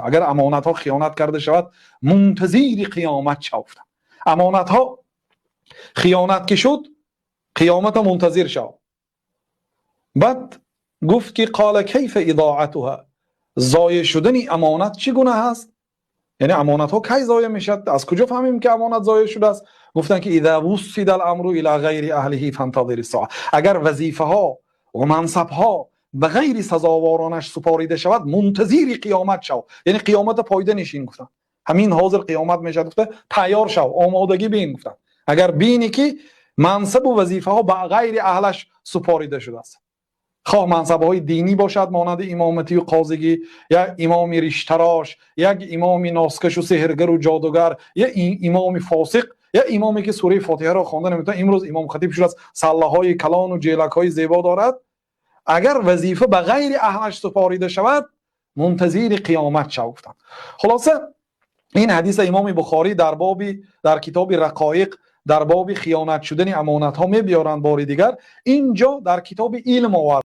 اگر امانت ها خیانت کرده شود منتظر قیامت شو. امانت ها خیانت که شد قیامت منتظر شو. بعد گفت که قال کیف اضاعتها، ضایع شدن امانت چگونه هست؟ یعنی امانت ها کی ضایع میشد؟ از کجا فهمیم که امانت ضایع شده است؟ گفتن که اذا وصل الامر الى غیر اهله فانتظر الساعه، اگر وظیفه ها و منصب ها به غیر سزاوارانش سپاریده شود منتظر قیامت شو. یعنی قیامت پایده نشین. گفتن همین حاضر قیامت میشه، گفته تیار شو، آمادگی بین. گفتن اگر بینی که منصب و وظیفه ها به غیر اهلش سپاریده شده است، خواه منصب های دینی باشد مانند امامتی و قاضیگی، یا امام ریشتراش، یک امام ناسکش و سحرگر و جادوگر، یا امام فاسق، یا امامی که سوره فاتحه را خوانده نمیتونه. امروز امام خطیب شده است سله های کلان و جیلک های زیبا دارد. اگر وظیفه به غیر اهلش سپاریده شود منتظر قیامت شو. گفتند. خلاصه این حدیث امام بخاری در کتاب رقایق در باب خیانت شدن امانت ها میبیارند. بار دیگر اینجا در کتاب علم آورد.